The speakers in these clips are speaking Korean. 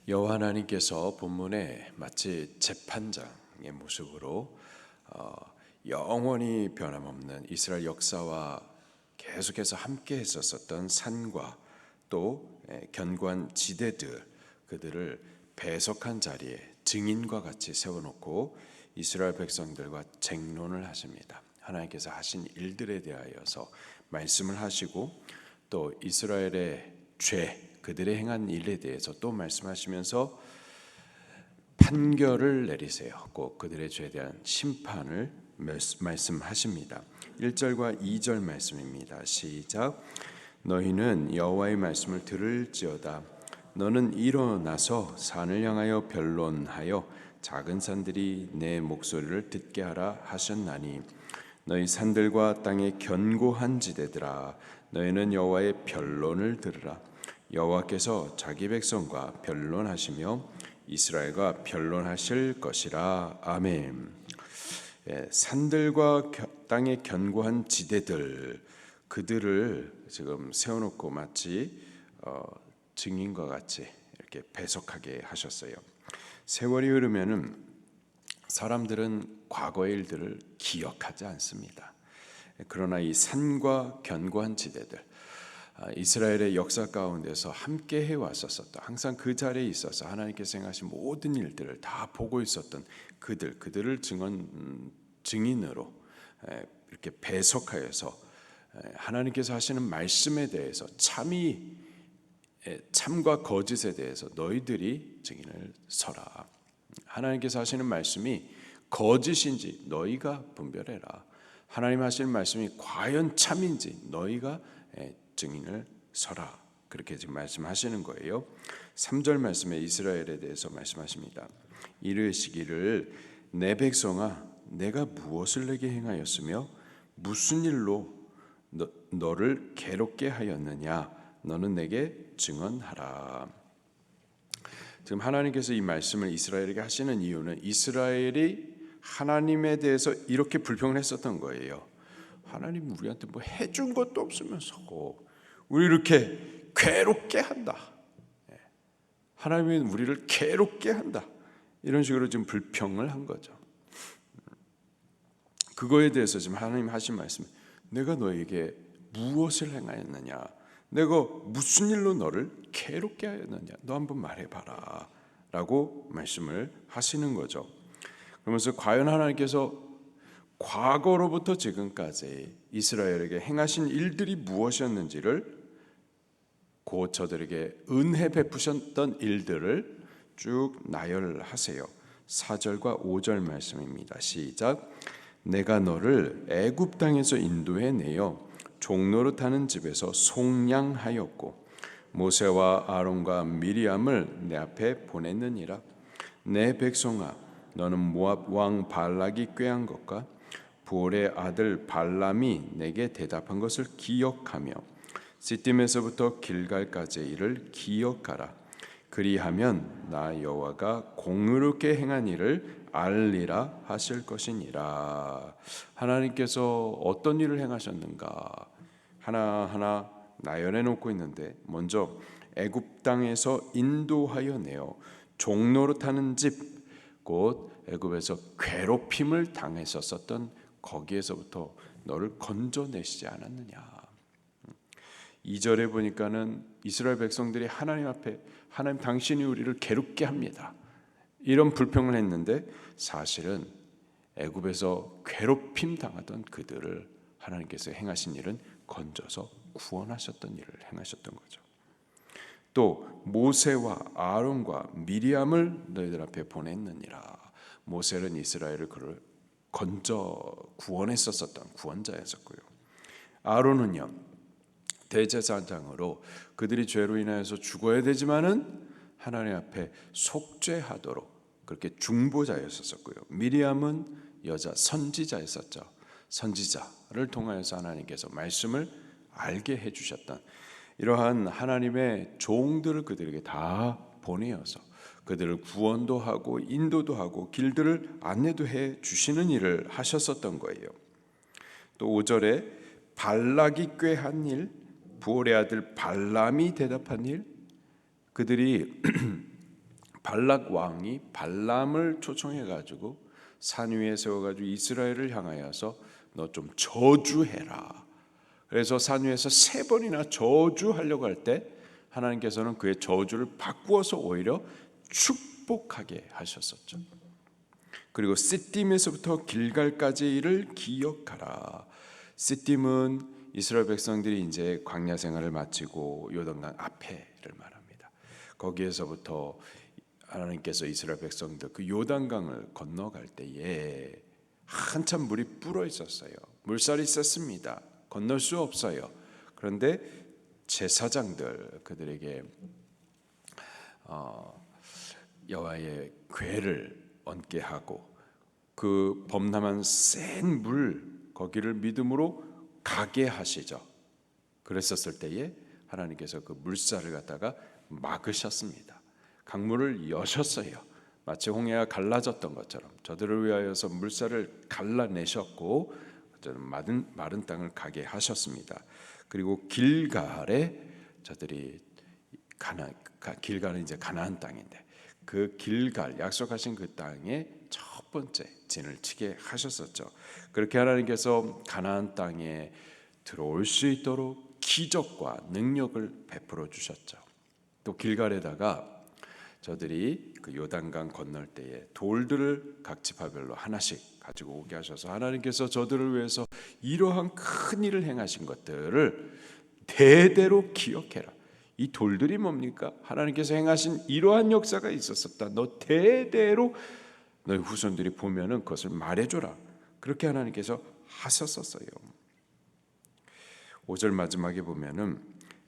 여호와 하나님께서 본문에 마치 재판장의 모습으로 영원히 변함없는 이스라엘 역사와 계속해서 함께 했었던 산과 또 견고한 지대들, 그들을 배석한 자리에 증인과 같이 세워놓고 이스라엘 백성들과 쟁론을 하십니다. 하나님께서 하신 일들에 대하여서 말씀을 하시고 또 이스라엘의 죄, 그들의 행한 일에 대해서 또 말씀하시면서 판결을 내리세요. 꼭 그들의 죄에 대한 심판을 말씀하십니다. 1절과 2절 말씀입니다. 시작. 너희는 여호와의 말씀을 들을지어다. 너는 일어나서 산을 향하여 변론하여 작은 산들이 내 목소리를 듣게 하라 하셨나니 너희 산들과 땅의 견고한 지대들아 너희는 여호와의 변론을 들으라. 여호와께서 자기 백성과 변론하시며 이스라엘과 변론하실 것이라. 아멘. 산들과 땅의 견고한 지대들, 그들을 지금 세워놓고 마치 증인과 같이 이렇게 배석하게 하셨어요. 세월이 흐르면은 사람들은 과거의 일들을 기억하지 않습니다. 그러나 이 산과 견고한 지대들, 이스라엘의 역사 가운데서 함께 해왔었다. 항상 그 자리에 있어서 하나님께서 행하신 모든 일들을 다 보고 있었던 그들을 증인으로 이렇게 배석하여서 하나님께서 하시는 말씀에 대해서 참과 거짓에 대해서 너희들이 증인을 서라. 하나님께서 하시는 말씀이 거짓인지 너희가 분별해라. 하나님 하시는 말씀이 과연 참인지 너희가 증인을 서라. 그렇게 지금 말씀하시는 거예요. 3절 말씀에 이스라엘에 대해서 말씀하십니다. 이르시기를 내 백성아 내가 무엇을 내게 행하였으며 무슨 일로 너를 괴롭게 하였느냐 너는 내게 증언하라. 지금 하나님께서 이 말씀을 이스라엘에게 하시는 이유는 이스라엘이 하나님에 대해서 이렇게 불평을 했었던 거예요. 하나님 우리한테 뭐 해준 것도 없으면서 우리 이렇게 괴롭게 한다. 하나님이 우리를 괴롭게 한다. 이런 식으로 지금 불평을 한 거죠. 그거에 대해서 지금 하나님 하신 말씀, 내가 너에게 무엇을 행하였느냐, 내가 무슨 일로 너를 괴롭게 하였느냐, 너 한번 말해봐라 라고 말씀을 하시는 거죠. 그러면서 과연 하나님께서 과거로부터 지금까지 이스라엘에게 행하신 일들이 무엇이었는지를, 곧 저들에게 은혜 베푸셨던 일들을 쭉 나열하세요. 4절과 5절 말씀입니다. 시작. 내가 너를 애굽 땅에서 인도해 내어 종노릇하는 집에서 속량하였고 모세와 아론과 미리암을 내 앞에 보냈느니라. 내 백성아 너는 모압 왕 발락이 꾀한 것과 부올의 아들 발람이 내게 대답한 것을 기억하며 시딤에서부터 길갈까지의 일을 기억하라. 그리하면 나 여호와가 공의롭게 행한 일을 알리라 하실 것이니라. 하나님께서 어떤 일을 행하셨는가 하나하나 나열해 놓고 있는데, 먼저 애굽 땅에서 인도하여 내어 종노릇하는 집, 곧 애굽에서 괴롭힘을 당했었던 거기에서부터 너를 건져내시지 않았느냐. 2절에 보니까는 이스라엘 백성들이 하나님 앞에 하나님 당신이 우리를 괴롭게 합니다, 이런 불평을 했는데, 사실은 애굽에서 괴롭힘 당하던 그들을 하나님께서 행하신 일은 건져서 구원하셨던 일을 행하셨던 거죠. 또 모세와 아론과 미리암을 너희들 앞에 보냈느니라. 모세는 이스라엘을 그를 건져 구원했었던 구원자였었고요. 아론은요 대제사장으로 그들이 죄로 인하여서 죽어야 되지만은 하나님 앞에 속죄하도록 그렇게 중보자였었고요. 미리암은 여자 선지자였었죠. 선지자를 통하여서 하나님께서 말씀을 알게 해주셨던 이러한 하나님의 종들을 그들에게 다 보내어서 그들을 구원도 하고 인도도 하고 길들을 안내도 해 주시는 일을 하셨었던 거예요. 또 5절에 발락이 꾀한 일, 부올의 아들 발람이 대답한 일, 그들이 발락 왕이 발람을 초청해 가지고 산 위에 세워 가지고 이스라엘을 향하여서 너 좀 저주해라. 그래서 산 위에서 3번이나 저주하려고 할 때 하나님께서는 그의 저주를 바꾸어서 오히려 축복하게 하셨었죠. 그리고 시딤에서부터 길갈까지를 기억하라. 시딤은 이스라엘 백성들이 이제 광야 생활을 마치고 요단강 앞에를 말합니다. 거기에서부터 하나님께서 이스라엘 백성들 그 요단강을 건너갈 때에 한참 물이 불어 있었어요. 물살이 셌습니다. 건널 수 없어요. 그런데 제사장들 그들에게 여호와의 궤를 얹게 하고 그 범람한 센 물 거기를 믿음으로 가게 하시죠. 그랬었을 때에 하나님께서 그 물살을 갖다가 막으셨습니다. 강물을 여셨어요. 마치 홍해가 갈라졌던 것처럼 저들을 위하여서 물살을 갈라내셨고 마른 땅을 가게 하셨습니다. 그리고 길갈에 저들이 길갈은 이제 가나안 땅인데 그 길갈 약속하신 그 땅에 첫 번째 진을 치게 하셨었죠. 그렇게 하나님께서 가나안 땅에 들어올 수 있도록 기적과 능력을 베풀어 주셨죠. 또 길갈에다가 저들이 그 요단강 건널 때에 돌들을 각 지파별로 하나씩 가지고 오게 하셔서 하나님께서 저들을 위해서 이러한 큰 일을 행하신 것들을 대대로 기억해라. 이 돌들이 뭡니까? 하나님께서 행하신 이러한 역사가 있었었다. 너 대대로 너희 후손들이 보면은 그것을 말해줘라. 그렇게 하나님께서 하셨었어요. 5절 마지막에 보면은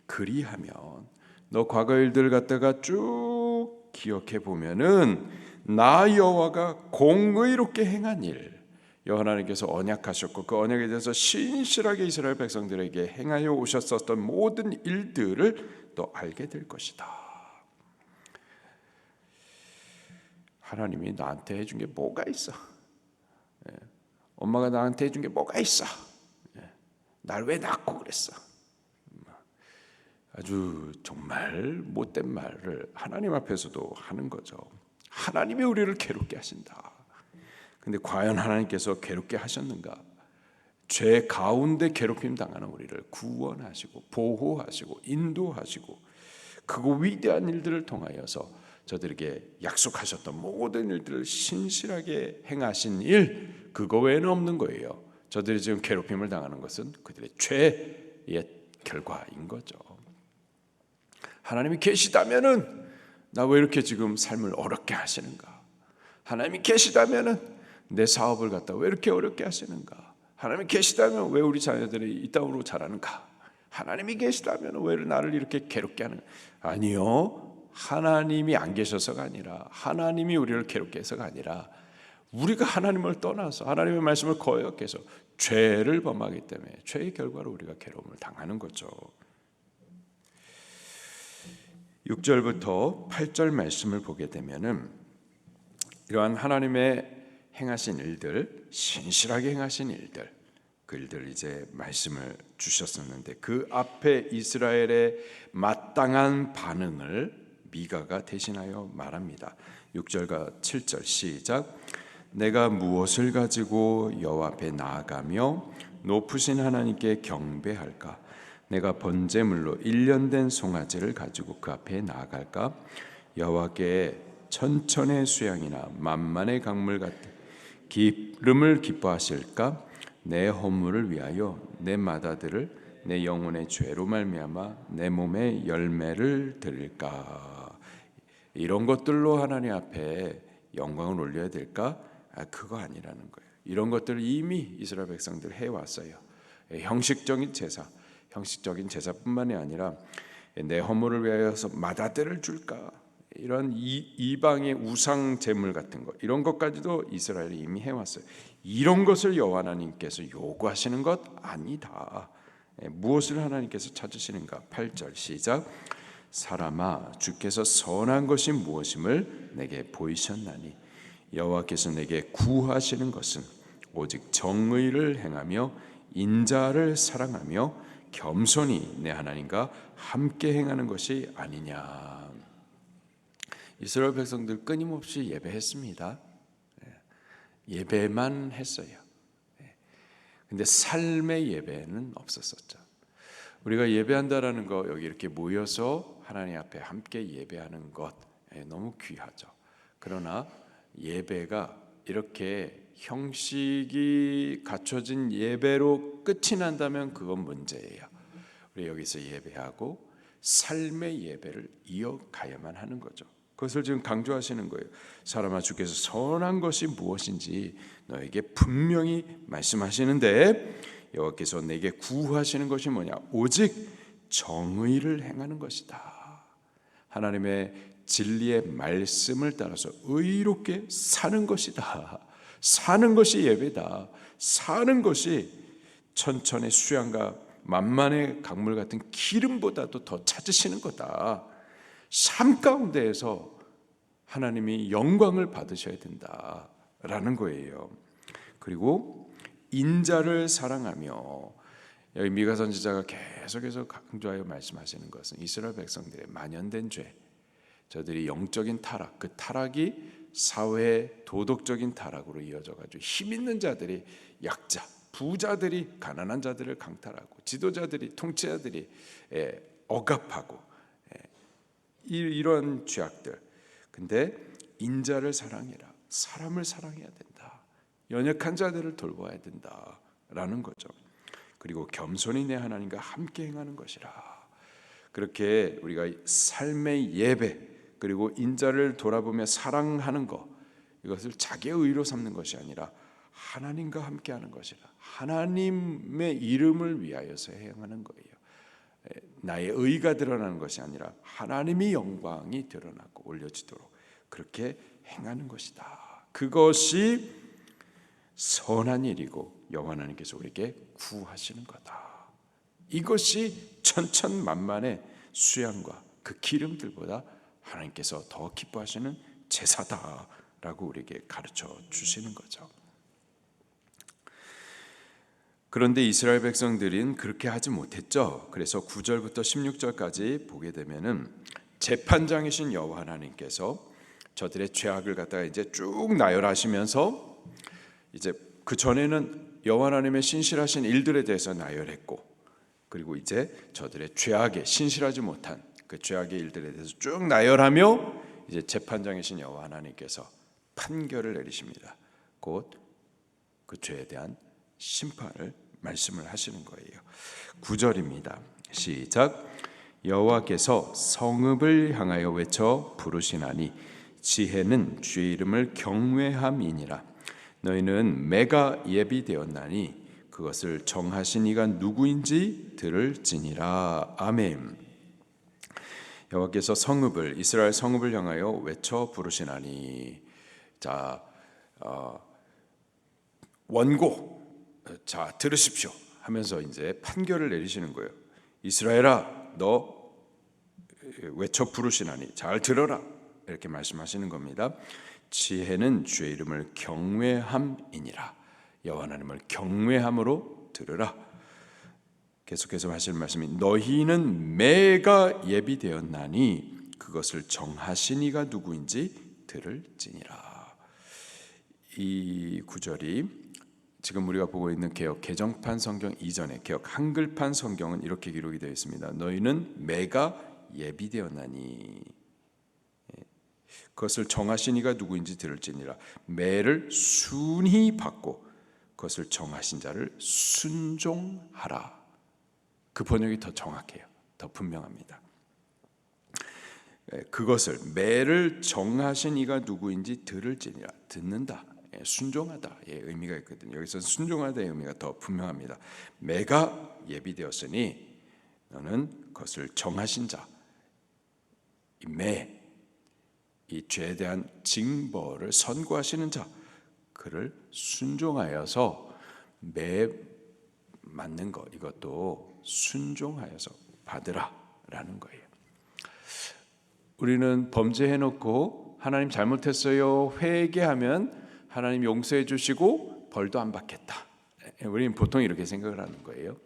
그리하면 너 과거 일들 갖다가 쭉 기억해 보면은 나 여호와가 공의롭게 행한 일, 여호와 하나님께서 언약하셨고 그 언약에 대해서 신실하게 이스라엘 백성들에게 행하여 오셨었던 모든 일들을 또 알게 될 것이다. 하나님이 나한테 해준 게 뭐가 있어? 엄마가 나한테 해준 게 뭐가 있어? 날 왜 낳고 그랬어? 아주 정말 못된 말을 하나님 앞에서도 하는 거죠. 하나님이 우리를 괴롭게 하신다. 근데 과연 하나님께서 괴롭게 하셨는가? 죄 가운데 괴롭힘 당하는 우리를 구원하시고 보호하시고 인도하시고 그거 위대한 일들을 통하여서 저들에게 약속하셨던 모든 일들을 신실하게 행하신 일, 그거 외에는 없는 거예요. 저들이 지금 괴롭힘을 당하는 것은 그들의 죄의 결과인 거죠. 하나님이 계시다면은 나 왜 이렇게 지금 삶을 어렵게 하시는가? 하나님이 계시다면은 내 사업을 갖다 왜 이렇게 어렵게 하시는가? 하나님이 계시다면 왜 우리 자녀들이 이 땅으로 자라는가? 하나님이 계시다면 왜 나를 이렇게 괴롭게 하는가? 아니요. 하나님이 안 계셔서가 아니라 하나님이 우리를 괴롭게 해서가 아니라 우리가 하나님을 떠나서 하나님의 말씀을 거역해서 죄를 범하기 때문에 죄의 결과로 우리가 괴로움을 당하는 거죠. 6절부터 8절 말씀을 보게 되면은 이러한 하나님의 행하신 일들, 신실하게 행하신 일들, 그 일들 이제 말씀을 주셨었는데 그 앞에 이스라엘의 마땅한 반응을 미가가 대신하여 말합니다. 6절과 7절 시작. 내가 무엇을 가지고 여호와 앞에 나아가며 높으신 하나님께 경배할까? 내가 번제물로 1년 된 송아지를 가지고 그 앞에 나아갈까? 여호와께 천천의 수양이나 만만의 강물 같은 기름을 기뻐하실까? 내 허물을 위하여 내 마다들을 내 영혼의 죄로 말미암아 내 몸의 열매를 드릴까? 이런 것들로 하나님 앞에 영광을 올려야 될까? 그거 아니라는 거예요. 이런 것들을 이미 이스라엘 백성들 해왔어요. 형식적인 제사뿐만이 아니라 내 허물을 위하여서 마다들을 줄까? 이런 이방의 우상 제물 같은 것, 이런 것까지도 이스라엘이 이미 해왔어요. 이런 것을 여호와 하나님께서 요구하시는 것 아니다. 무엇을 하나님께서 찾으시는가? 8절 시작. 사람아, 주께서 선한 것이 무엇임을 내게 보이셨나니 여호와께서 내게 구하시는 것은 오직 정의를 행하며 인자를 사랑하며 겸손히 내 하나님과 함께 행하는 것이 아니냐. 이스라엘 백성들 끊임없이 예배했습니다. 예배만 했어요. 근데 삶의 예배는 없었었죠. 우리가 예배한다라는 거, 여기 이렇게 모여서 하나님 앞에 함께 예배하는 것 너무 귀하죠. 그러나 예배가 이렇게 형식이 갖춰진 예배로 끝이 난다면 그건 문제예요. 우리 여기서 예배하고 삶의 예배를 이어가야만 하는 거죠. 그것을 지금 강조하시는 거예요. 사람아, 주께서 선한 것이 무엇인지 너에게 분명히 말씀하시는데 여호와께서 내게 구하시는 것이 뭐냐? 오직 정의를 행하는 것이다. 하나님의 진리의 말씀을 따라서 의롭게 사는 것이다. 사는 것이 예배다. 사는 것이 천천의 수양과 만만의 강물 같은 기름보다도 더 찾으시는 거다. 삶 가운데에서 하나님이 영광을 받으셔야 된다라는 거예요. 그리고 인자를 사랑하며, 여기 미가 선지자가 계속해서 강조하여 말씀하시는 것은 이스라엘 백성들의 만연된 죄, 저들이 영적인 타락, 그 타락이 사회 도덕적인 타락으로 이어져가지고 힘 있는 자들이 약자, 부자들이 가난한 자들을 강탈하고 지도자들이 통치자들이 억압하고 이런 죄악들. 근데 인자를 사랑해라. 사람을 사랑해야 된다. 연약한 자들을 돌봐야 된다라는 거죠. 그리고 겸손히 내 하나님과 함께 행하는 것이라. 그렇게 우리가 삶의 예배 그리고 인자를 돌아보며 사랑하는 것, 이것을 자기의 의로 삼는 것이 아니라 하나님과 함께하는 것이라. 하나님의 이름을 위하여서 행하는 거예요. 나의 의가 드러나는 것이 아니라 하나님의 영광이 드러나고 올려지도록 그렇게 행하는 것이다. 그것이 선한 일이고 여호와 하나님께서 우리에게 구하시는 거다. 이것이 천천만만의 수양과 그 기름들보다 하나님께서 더 기뻐하시는 제사다라고 우리에게 가르쳐 주시는 거죠. 그런데 이스라엘 백성들은 그렇게 하지 못했죠. 그래서 9절부터 16절까지 보게 되면은 재판장이신 여호와 하나님께서 저들의 죄악을 갖다가 이제 쭉 나열하시면서, 이제 그 전에는 여호와 하나님의 신실하신 일들에 대해서 나열했고, 그리고 이제 저들의 죄악에 신실하지 못한 그 죄악의 일들에 대해서 쭉 나열하며 이제 재판장이신 여호와 하나님께서 판결을 내리십니다. 곧 그 죄에 대한 심판을 말씀을 하시는 거예요. 9절입니다. 시작. 여호와께서 성읍을 향하여 외쳐 부르시나니 지혜는 주의 이름을 경외함이니라. 너희는 매가 예비되었나니 그것을 정하신 이가 누구인지 들을지니라. 아멘. 여호와께서 성읍을, 이스라엘 성읍을 향하여 외쳐 부르시나니, 자, 원고, 자 들으십시오 하면서 이제 판결을 내리시는 거예요. 이스라엘아, 너 외쳐 부르시나니 잘 들어라, 이렇게 말씀하시는 겁니다. 지혜는 주의 이름을 경외함이니라. 여호와 하나님을 경외함으로 들으라. 계속해서 하실 말씀이 너희는 매가 예비되었나니 그것을 정하신 이가 누구인지 들을지니라. 이 구절이 지금 우리가 보고 있는 개역 개정판 성경 이전에 개역 한글판 성경은 이렇게 기록이 되어 있습니다. 너희는 매가 예비되었나니 그것을 정하신 이가 누구인지 들을지니라. 매를 순히 받고 그것을 정하신 자를 순종하라. 그 번역이 더 정확해요. 더 분명합니다. 그것을, 매를 정하신 이가 누구인지 들을지니라. 듣는다, 순종하다의 의미가 있거든요. 여기서 순종하다의 의미가 더 분명합니다. 매가 예비되었으니 너는 그것을 정하신 자, 이 매, 이 죄에 대한 징벌을 선고하시는 자, 그를 순종하여서 매 맞는 것, 이것도 순종하여서 받으라라는 거예요. 우리는 범죄해놓고 하나님 잘못했어요 회개하면 하나님 용서해 주시고 벌도 안 받겠다. 우리는 보통 이렇게 생각을 하는 거예요.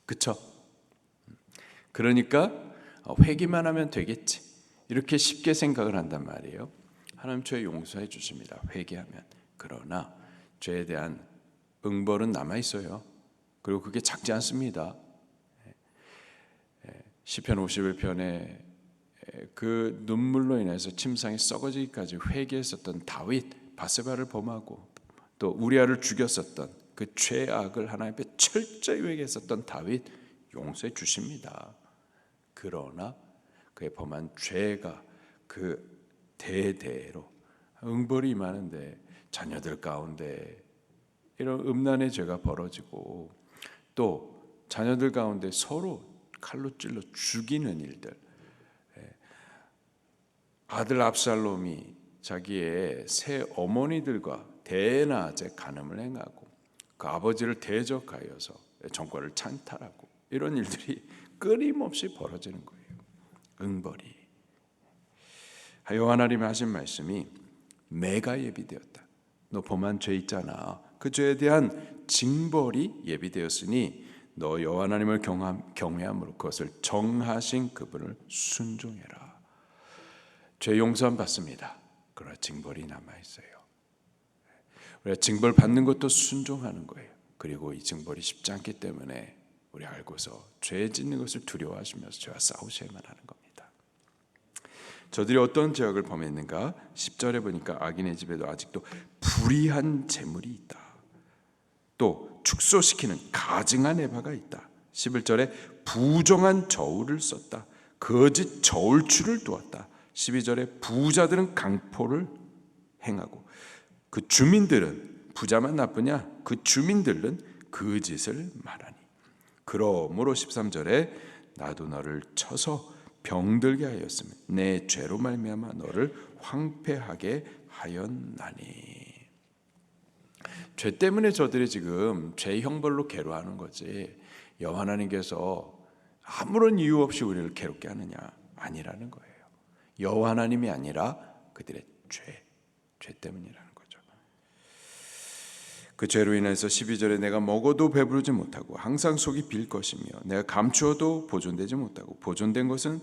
그렇죠? 그러니까 회개만 하면 되겠지. 이렇게 쉽게 생각을 한단 말이에요. 하나님 죄 용서해 주십니다. 회개하면. 그러나 죄에 대한 응벌은 남아 있어요. 그리고 그게 작지 않습니다. 시편 51편에 그 눈물로 인해서 침상에 썩어지기까지 회개했었던 다윗, 바세바를 범하고 또 우리아를 죽였었던 그 죄악을 하나님 앞에 철저히 회개했었던 다윗 용서해 주십니다. 그러나 그의 범한 죄가 그 대대로 응벌이 임하는데 자녀들 가운데 이런 음란의 죄가 벌어지고 또 자녀들 가운데 서로 칼로 찔러 죽이는 일들, 아들 압살롬이 자기의 새 어머니들과 대낮에 간음을 행하고 그 아버지를 대적하여서 정권을 찬탈하고 이런 일들이 끊임없이 벌어지는 거예요. 응벌이. 여호와 하나님이 하신 말씀이 매가 예비되었다. 너 범한 죄 있잖아. 그 죄에 대한 징벌이 예비되었으니 너 여호와 하나님을 경외함으로 그것을 정하신 그분을 순종해라. 죄 용서함 받습니다. 그러나 징벌이 남아 있어요. 우리가 징벌 받는 것도 순종하는 거예요. 그리고 이 징벌이 쉽지 않기 때문에 우리 알고서 죄 짓는 것을 두려워하시면서 죄와 싸우셔야만 하는 겁니다. 저들이 어떤 죄악을 범했는가? 10절에 보니까 악인의 집에도 아직도 불의한 재물이 있다. 또 축소시키는 가증한 에바가 있다. 11절에 부정한 저울을 썼다. 거짓 저울추를 두었다. 12절에 부자들은 강포를 행하고 그 주민들은 부자만 나쁘냐? 그 주민들은 그 짓을 말하니. 그러므로 13절에 나도 너를 쳐서 병들게 하였으며 내 죄로 말미암아 너를 황폐하게 하였나니. 죄 때문에 저들이 지금 죄 형벌로 괴로워하는 거지 여호와 하나님께서 아무런 이유 없이 우리를 괴롭게 하느냐? 아니라는 거예요. 여호와 하나님이 아니라 그들의 죄 때문이라는 거죠. 그 죄로 인해서 12절에 내가 먹어도 배부르지 못하고 항상 속이 빌 것이며 내가 감추어도 보존되지 못하고 보존된 것은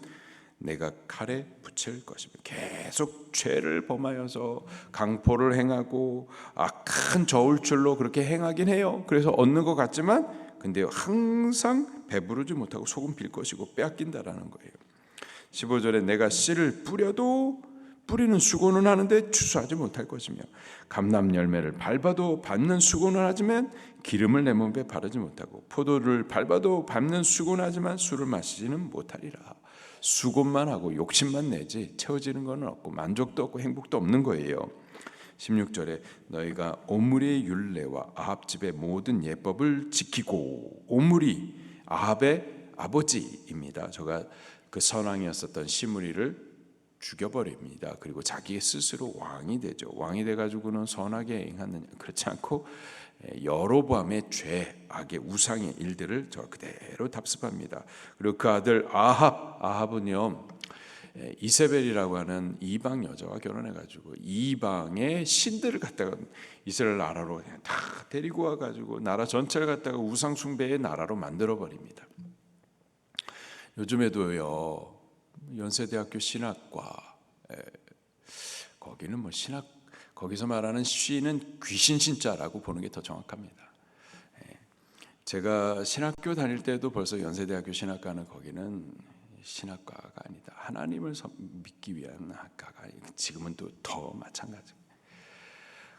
내가 칼에 붙일 것이며 계속 죄를 범하여서 강포를 행하고 악한 저울줄로 그렇게 행하긴 해요. 그래서 얻는 것 같지만 근데 항상 배부르지 못하고 속은 빌 것이고 빼앗긴다라는 거예요. 15절에 내가 씨를 뿌려도 뿌리는 수고는 하는데 추수하지 못할 것이며 감람 열매를 밟아도 밟는 수고는 하지만 기름을 내 몸에 바르지 못하고 포도를 밟아도 밟는 수고는 하지만 술을 마시지는 못하리라. 수고만 하고 욕심만 내지 채워지는 건 없고 만족도 없고 행복도 없는 거예요. 16절에 너희가 오므리의 율례와 아합 집의 모든 예법을 지키고, 오므리 아합의 아버지입니다. 저가 그 선왕이었었던 시므리를 죽여버립니다. 그리고 자기 스스로 왕이 되죠. 왕이 돼가지고는 선하게 행하느냐? 그렇지 않고 여로보암의 죄, 악의 우상의 일들을 저 그대로 답습합니다. 그리고 그 아들 아합은요 이세벨이라고 하는 이방 여자와 결혼해가지고 이방의 신들을 갖다가 이스라엘 나라로 그냥 다 데리고 와가지고 나라 전체를 갖다가 우상 숭배의 나라로 만들어 버립니다. 요즘에도요 연세대학교 신학과 거기는 뭐 신학 거기서 말하는 쉬는 귀신 신자라고 보는 게 더 정확합니다. 제가 신학교 다닐 때도 벌써 연세대학교 신학과는 거기는 신학과가 아니다. 하나님을 믿기 위한 학과가 지금은 또 더 마찬가지입니다.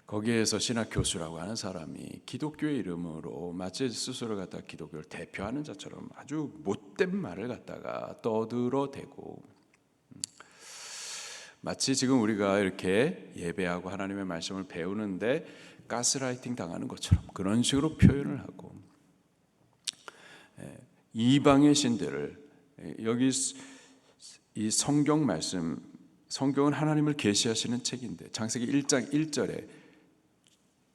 거기에서 신학 교수라고 하는 사람이 기독교의 이름으로 마치 스스로 갖다 기독교를 대표하는 자처럼 아주 못된 말을 갖다가 떠들어대고 마치 지금 우리가 이렇게 예배하고 하나님의 말씀을 배우는데 가스라이팅 당하는 것처럼 그런 식으로 표현을 하고 이방의 신들을 여기 이 성경 말씀 성경은 하나님을 계시하시는 책인데 창세기 1장 1절에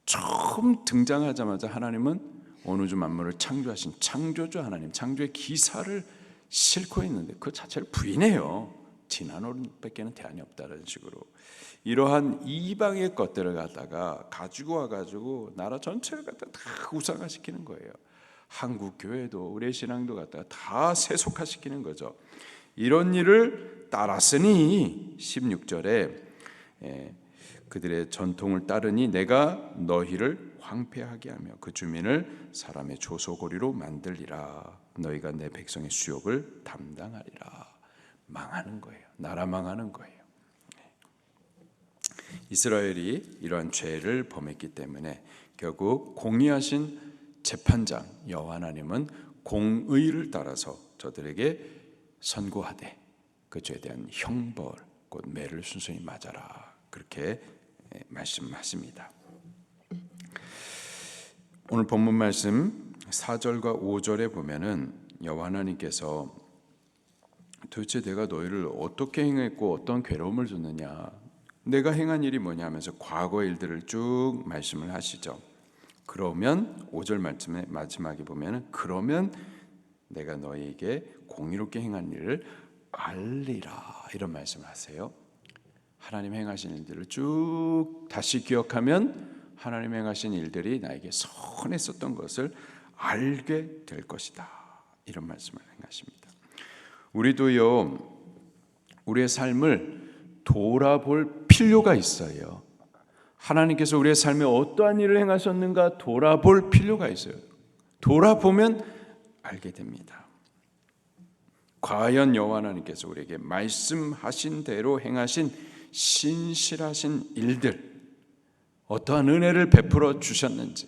처음 등장하자마자 하나님은 온 우주 만물을 창조하신 창조주 하나님, 창조의 기사를 싣고 있는데 그 자체를 부인해요. 진화론밖에는 대안이 없다는 식으로 이러한 이방의 것들을 갖다가 가지고 와가지고 나라 전체를 갖다가 다 우상화시키는 거예요. 한국 교회도 우리의 신앙도 갖다가 다 세속화시키는 거죠. 이런 일을 따랐으니 16절에 그들의 전통을 따르니 내가 너희를 황폐하게 하며 그 주민을 사람의 조소고리로 만들리라. 너희가 내 백성의 수욕을 담당하리라. 망하는 거예요. 나라 망하는 거예요. 이스라엘이 이러한 죄를 범했기 때문에 결국 공의하신 재판장 여호와 하나님은 공의를 따라서 저들에게 선고하되 그 죄에 대한 형벌 곧 매를 순순히 맞아라 그렇게 말씀하십니다. 오늘 본문 말씀 4절과 5절에 보면은 여호와 하나님께서 도대체 내가 너희를 어떻게 행했고 어떤 괴로움을 줬느냐, 내가 행한 일이 뭐냐 하면서 과거의 일들을 쭉 말씀을 하시죠. 그러면 5절 말씀의 마지막에 보면은 그러면 내가 너희에게 공의롭게 행한 일을 알리라 이런 말씀을 하세요. 하나님 행하신 일들을 쭉 다시 기억하면 하나님 행하신 일들이 나에게 선했었던 것을 알게 될 것이다 이런 말씀을 행하십니다. 우리도요 우리의 삶을 돌아볼 필요가 있어요. 하나님께서 우리의 삶에 어떠한 일을 행하셨는가 돌아볼 필요가 있어요. 돌아보면 알게 됩니다. 과연 여호와 하나님께서 우리에게 말씀하신 대로 행하신 신실하신 일들, 어떠한 은혜를 베풀어 주셨는지,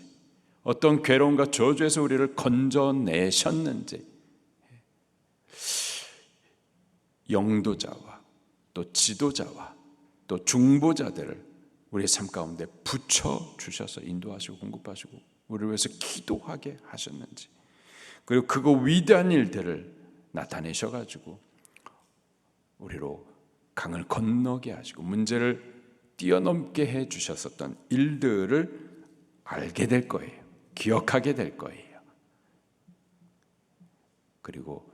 어떤 괴로움과 저주에서 우리를 건져내셨는지, 영도자와 또 지도자와 또 중보자들을 우리의 삶 가운데 붙여 주셔서 인도하시고 공급하시고 우리를 위해서 기도하게 하셨는지, 그리고 그거 위대한 일들을 나타내셔가지고 우리로 강을 건너게 하시고 문제를 뛰어넘게 해 주셨었던 일들을 알게 될 거예요. 기억하게 될 거예요. 그리고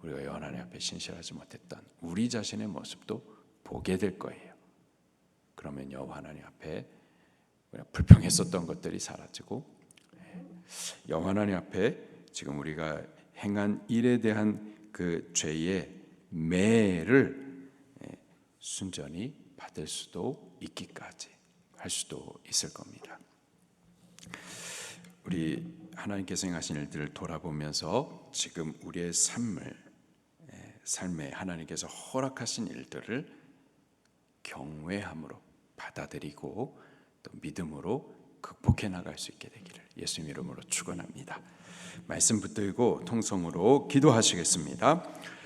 우리가 여호와 하나님 앞에 신실하지 못했던 우리 자신의 모습도 보게 될 거예요. 그러면 여호와 하나님 앞에 불평했었던 것들이 사라지고 여호와 하나님 앞에 지금 우리가 행한 일에 대한 그 죄의 매를 순전히 받을 수도 있기까지 할 수도 있을 겁니다. 우리 하나님께서 행하신 일들을 돌아보면서 지금 우리의 삶에 하나님께서 허락하신 일들을 경외함으로 받아들이고 또 믿음으로 극복해 나갈 수 있게 되기를 예수님 이름으로 축원합니다. 말씀 붙들고 통성으로 기도하시겠습니다.